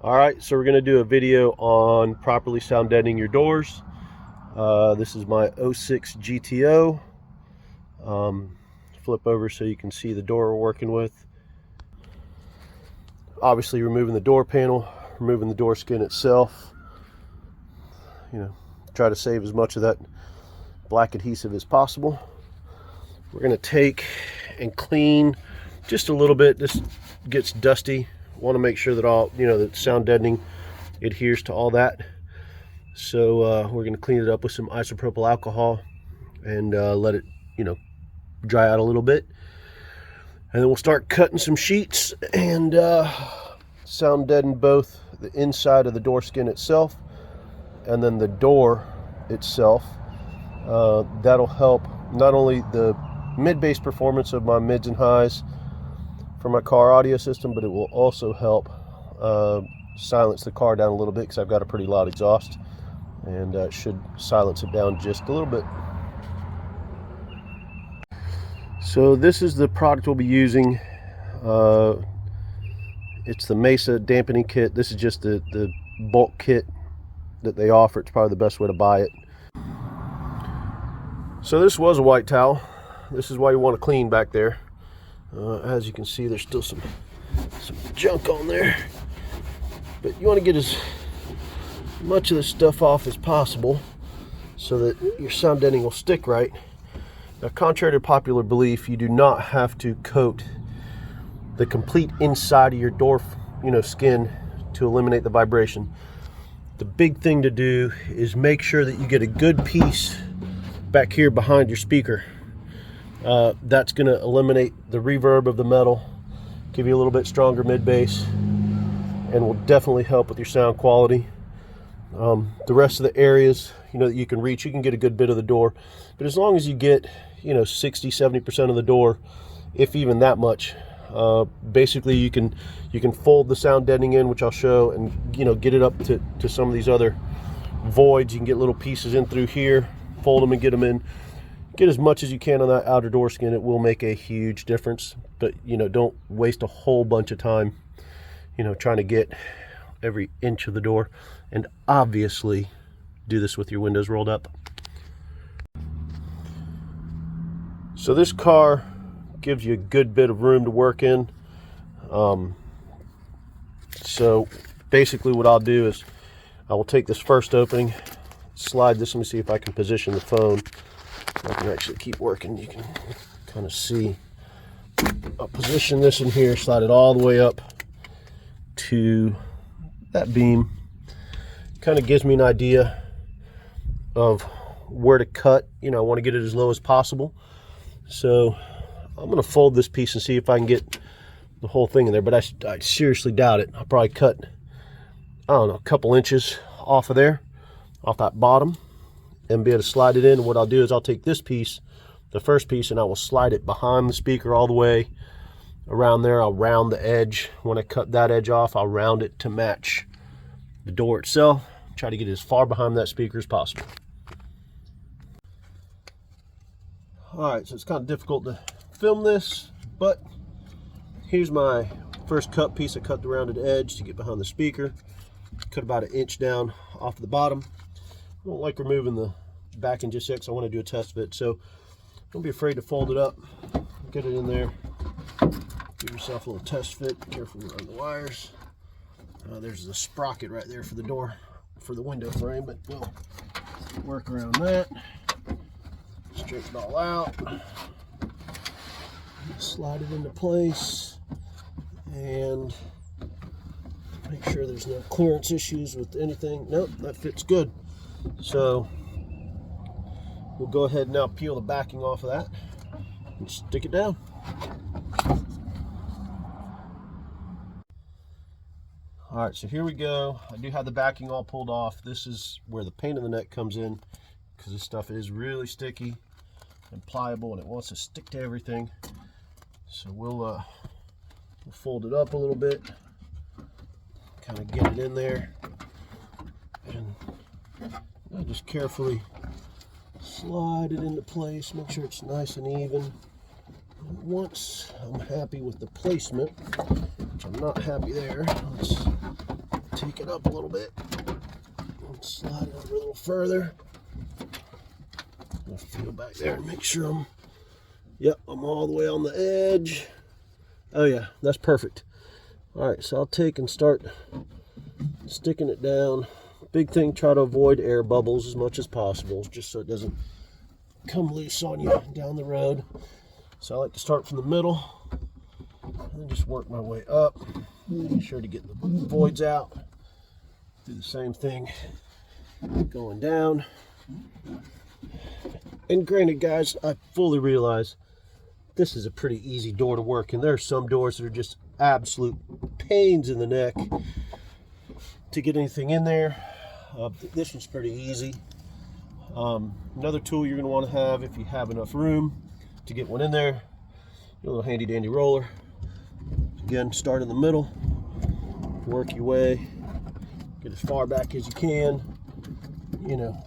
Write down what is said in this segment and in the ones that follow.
Alright, so we're going to do a video on properly sound deadening your doors. This is my 06 GTO. Flip over so you can see the door we're working with. Obviously removing the door panel, removing the door skin itself. Try to save as much of that black adhesive as possible. We're going to take and clean just a little bit. This gets dusty. Want to make sure that all that sound deadening adheres to all that. So we're going to clean it up with some isopropyl alcohol and let it dry out a little bit, and then we'll start cutting some sheets and sound deaden both the inside of the door skin itself and then the door itself. That'll help not only the mid-bass performance of my mids and highs for my car audio system, but it will also help silence the car down a little bit, because I've got a pretty loud exhaust, and it should silence it down just a little bit. So this is the product we'll be using. It's the Mesa dampening kit. This is just the bulk kit that they offer. It's probably the best way to buy it. So this was a white towel. This is why you want to clean back there. As you can see, there's still some junk on there, but you want to get as much of this stuff off as possible so that your sound deadening will stick right. Now, contrary to popular belief, you do not have to coat the complete inside of your door skin to eliminate the vibration. The big thing to do is make sure that you get a good piece back here behind your speaker. That's going to eliminate the reverb of the metal, give you a little bit stronger mid bass, and will definitely help with your sound quality. The rest of the areas that you can reach, you can get a good bit of the door, but as long as you get 60-70% of the door, if even that much, basically you can fold the sound deadening in, which I'll show, and get it up to some of these other voids. You can get little pieces in through here, fold them and get them in. Get as much as you can on that outer door skin. It will make a huge difference, but don't waste a whole bunch of time trying to get every inch of the door. And obviously do this with your windows rolled up. So this car gives you a good bit of room to work in. So basically what I'll do is I will take this first opening, slide this. Let me see if I can position the phone. I can actually keep working. You can kind of see. I'll position this in here, slide it all the way up to that beam. Kind of gives me an idea of where to cut. I want to get it as low as possible. So I'm going to fold this piece and see if I can get the whole thing in there, but I seriously doubt it. I'll probably cut, I don't know, a couple inches off of there, off that bottom, and be able to slide it in. And what I'll do is I'll take this piece, the first piece, and I will slide it behind the speaker all the way around there. I'll round the edge. When I cut that edge off, I'll round it to match the door itself. Try to get as far behind that speaker as possible. Alright, so it's kind of difficult to film this, but here's my first cut piece. I cut the rounded edge to get behind the speaker. Cut about 1 inch down off the bottom. I don't like removing the backing just yet because I want to do a test fit. So don't be afraid to fold it up. Get it in there. Give yourself a little test fit. Be careful around the wires. There's the sprocket right there for the door, for the window frame, but we'll work around that. Straighten it all out. Slide it into place. And make sure there's no clearance issues with anything. Nope, that fits good. So we'll go ahead and now peel the backing off of that and stick it down. All right, so here we go. I do have the backing all pulled off. This is where the pain in the neck comes in, because this stuff is really sticky and pliable, and it wants to stick to everything. So we'll fold it up a little bit, kind of get it in there, and I'll just carefully slide it into place, make sure it's nice and even. Once I'm happy with the placement, which I'm not happy there, let's take it up a little bit. Slide it over a little further. I'll feel back there and make sure I'm all the way on the edge. Oh yeah, that's perfect. All right, so I'll take and start sticking it down. Big thing, try to avoid air bubbles as much as possible, just so it doesn't come loose on you down the road. So I like to start from the middle and then just work my way up. Make sure to get the voids out. Do the same thing going down. And granted, guys, I fully realize this is a pretty easy door to work in. There are some doors that are just absolute pains in the neck to get anything in there. This one's pretty easy. Another tool you're going to want to have, if you have enough room to get one in there, your little handy dandy roller. Again, start in the middle, work your way, get as far back as you can,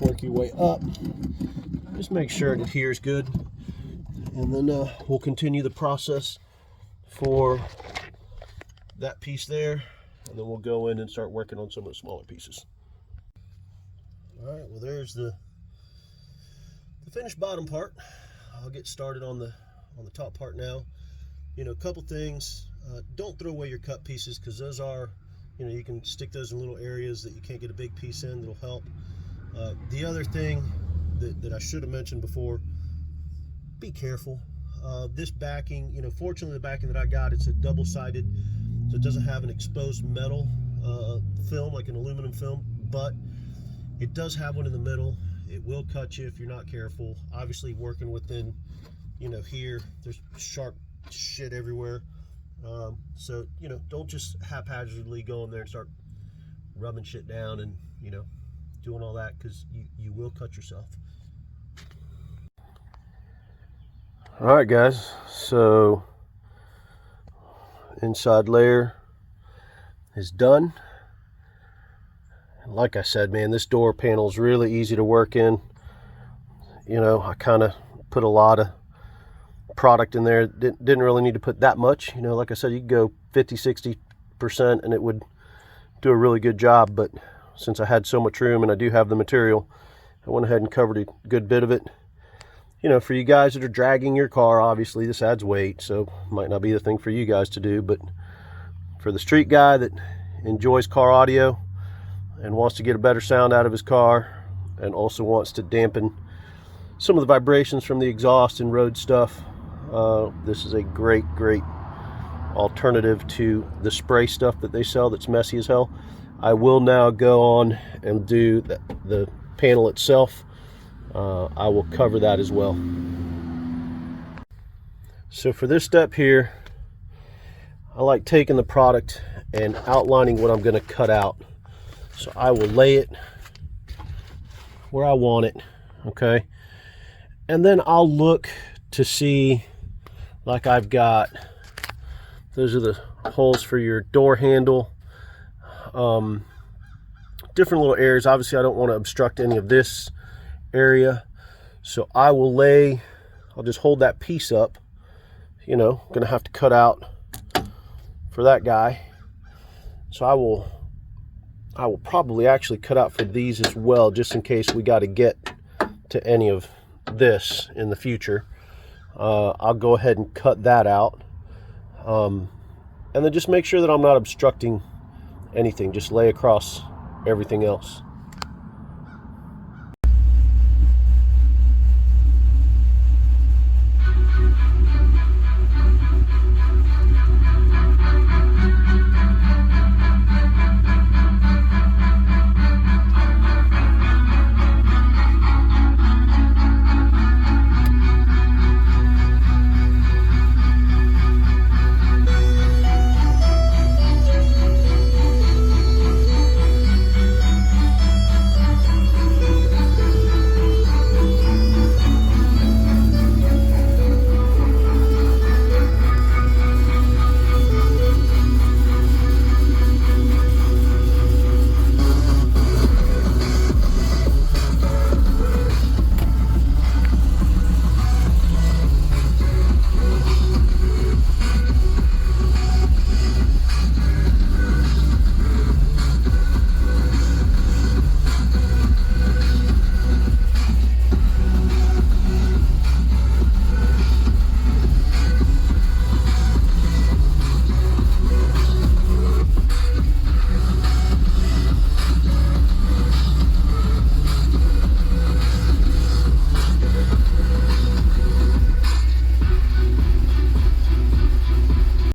work your way up. Just make sure it adheres good, and then we'll continue the process for that piece there, and then we'll go in and start working on some of the smaller pieces. All right, well, there's the finished bottom part. I'll get started on the top part now. A couple things. Don't throw away your cut pieces, because those are, you can stick those in little areas that you can't get a big piece in. That'll help. The other thing that I should have mentioned before, be careful. This backing, fortunately the backing that I got, it's a double-sided, so it doesn't have an exposed metal film like an aluminum film, but it does have one in the middle. It will cut you if you're not careful. Obviously, working within, here, there's sharp shit everywhere. So, don't just haphazardly go in there and start rubbing shit down and, doing all that, because you will cut yourself. All right, guys, so inside layer is done. Like I said, man, this door panel is really easy to work in. I kind of put a lot of product in there. Didn't really need to put that much. Like I said, you could go 50-60% and it would do a really good job, but since I had so much room and I do have the material, I went ahead and covered a good bit of it. For you guys that are dragging your car, obviously this adds weight, so might not be the thing for you guys to do, but for the street guy that enjoys car audio and wants to get a better sound out of his car, and also wants to dampen some of the vibrations from the exhaust and road stuff, this is a great alternative to the spray stuff that they sell that's messy as hell. I will now go on and do the panel itself. I will cover that as well. So for this step here, I like taking the product and outlining what I'm going to cut out. So I will lay it where I want it, okay? And then I'll look to see, like I've got, those are the holes for your door handle. Different little areas. Obviously I don't want to obstruct any of this area. So I will I'll just hold that piece up, gonna have to cut out for that guy. So I will probably actually cut out for these as well, just in case we got to get to any of this in the future. I'll go ahead and cut that out, and then just make sure that I'm not obstructing anything. Just lay across everything else.